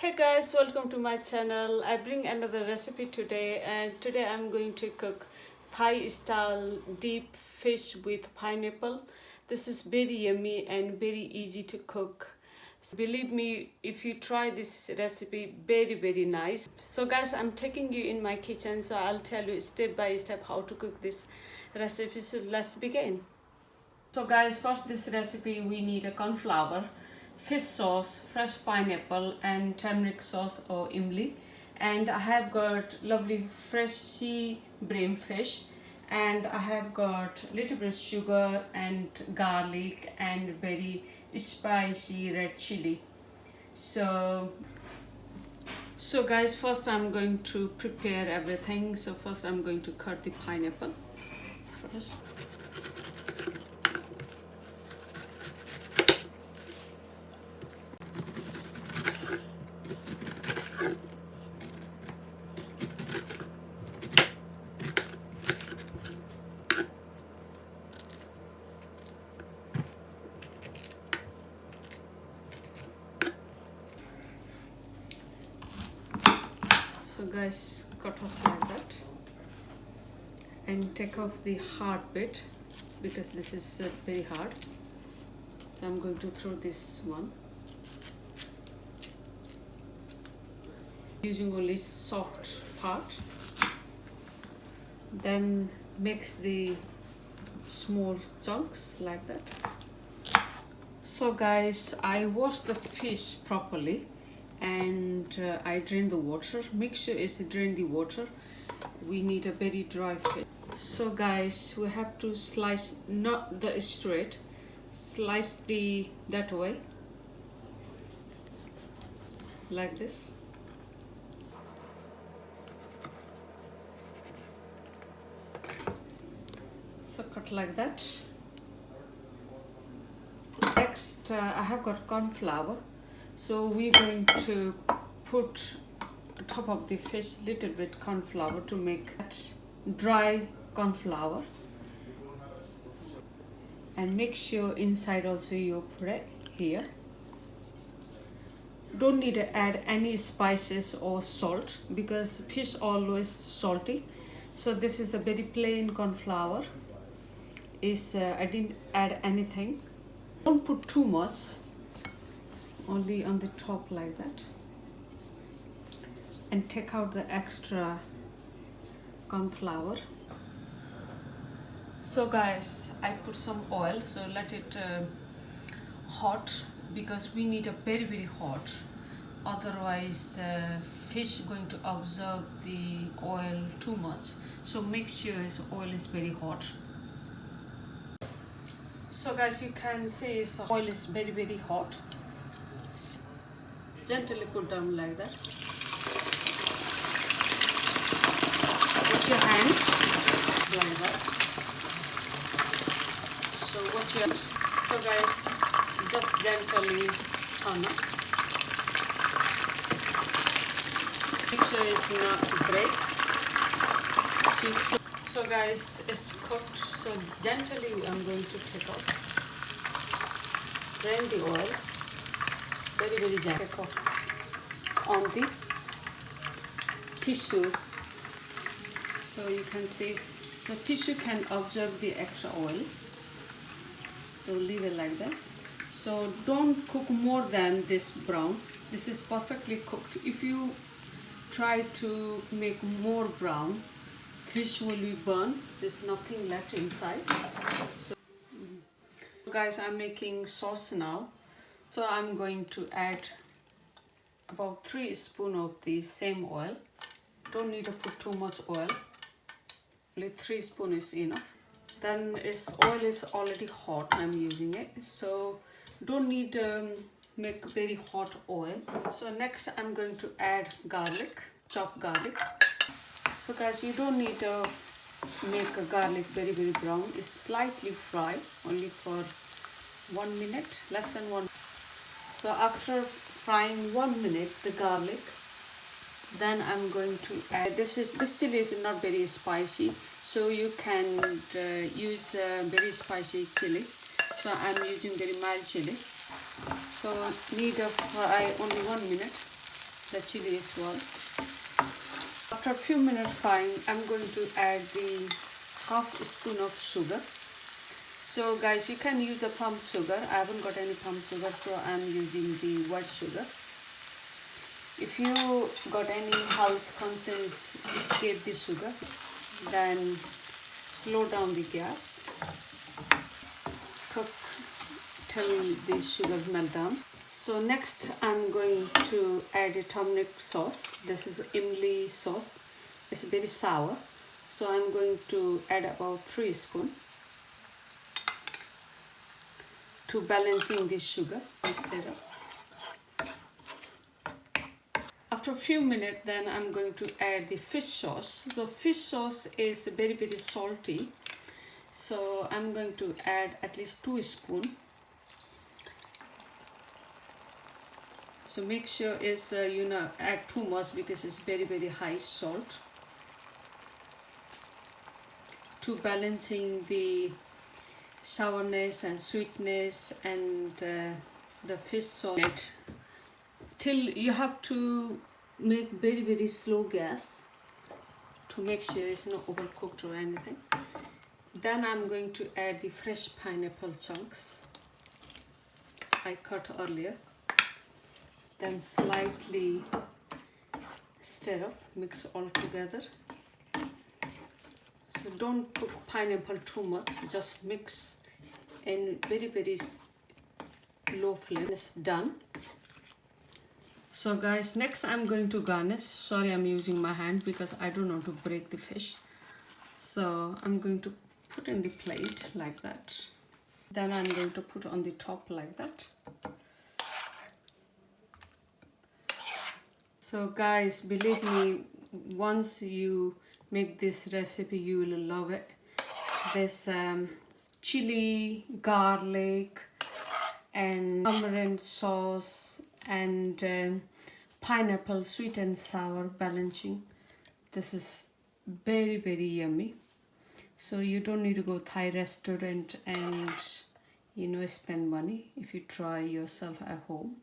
Hey guys, welcome to my channel. I bring another recipe today, and today I'm going to cook Thai style deep fish with pineapple. This is very yummy and very easy to cook. So believe me, if you try this recipe, very nice. So guys, I'm taking you in my kitchen, so I'll tell you step by step how to cook this recipe. So let's begin. So guys, for this recipe we need a corn flour, fish sauce, fresh pineapple and turmeric sauce or imli. And I have got lovely freshy bream fish, and I have got little bit sugar and garlic and very spicy red chili. So guys, first I'm going to prepare everything. So first I'm going to cut the pineapple first. So guys, cut off like that and take off the hard bit because this is very hard. So I'm going to throw this one, using only soft part. Then mix the small chunks like that. So guys, I washed the fish properly and I drain the water. Make sure it's drain the water. We need a very dry fish. So guys, we have to slice not the straight, slice the that way like this. So cut like that. Next I have got corn flour. So we're going to put on top of the fish little bit corn flour to make that dry corn flour, and make sure inside also you put it here. Don't need to add any spices or salt because fish always salty. So this is the very plain corn flour. I didn't add anything. Don't put too much, only on the top like that, and take out the extra corn flour. So guys, I put some oil, so let it hot because we need a very hot, otherwise fish going to absorb the oil too much. So make sure this oil is very hot. So guys, you can see this oil is very hot. Gently put down like that with your hand like that. So guys, just gently turn up. Make sure it's not break. So guys, it's cooked. So gently I'm going to take off. Drain the oil. Very gently on the tissue. So you can see, so tissue can absorb the extra oil. So leave it like this. So don't cook more than this brown. This is perfectly cooked. If you try to make more brown, fish will be burned. There's nothing left inside. So guys, I'm making sauce now. So I'm going to add about 3 spoons of the same oil. Don't need to put too much oil. Only 3 spoons is enough. Then oil is already hot. I'm using it. So don't need to make very hot oil. So next I'm going to add garlic, chopped garlic. So guys, you don't need to make a garlic very brown. It's slightly fry, only for 1 minute, less than 1. So after frying 1 minute the garlic, then I'm going to add, this chili is not very spicy, so you can use very spicy chili. So I'm using very mild chili. So need to fry only 1 minute. the chili as well. After a few minutes frying, I'm going to add the half spoon of sugar. So guys, you can use the palm sugar. I haven't got any palm sugar, so I'm using the white sugar. If you got any health concerns, escape the sugar, then slow down the gas. Cook till the sugar melt down. So next I'm going to add a turmeric sauce. This is imli sauce. It's very sour. So I'm going to add about 3 spoons to balancing the sugar instead of. After a few minutes, then I'm going to add the fish sauce. So fish sauce is very salty. So I'm going to add at least 2 spoons. So make sure is you know, add too much because it's very high salt. To balancing the sourness and sweetness and the fish sauce. Till you have to make very slow gas to make sure it's not overcooked or anything. Then I'm going to add the fresh pineapple chunks I cut earlier. Then slightly stir up, mix all together. So don't cook pineapple too much, just mix in very low flame. It's done. So guys, next I'm going to garnish. Sorry, I'm using my hand because I don't know to break the fish. So I'm going to put in the plate like that. Then I'm going to put on the top like that. So guys, believe me, once you make this recipe, you will love it. This chili, garlic, and tamarind sauce, and pineapple, sweet and sour balancing. This is very yummy. So you don't need to go Thai restaurant and, you know, spend money if you try yourself at home.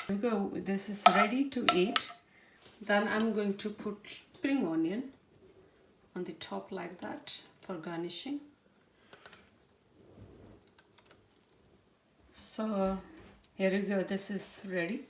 Here we go. This is ready to eat. Then I'm going to put spring onion on the top like that for garnishing. So here we go. This is ready.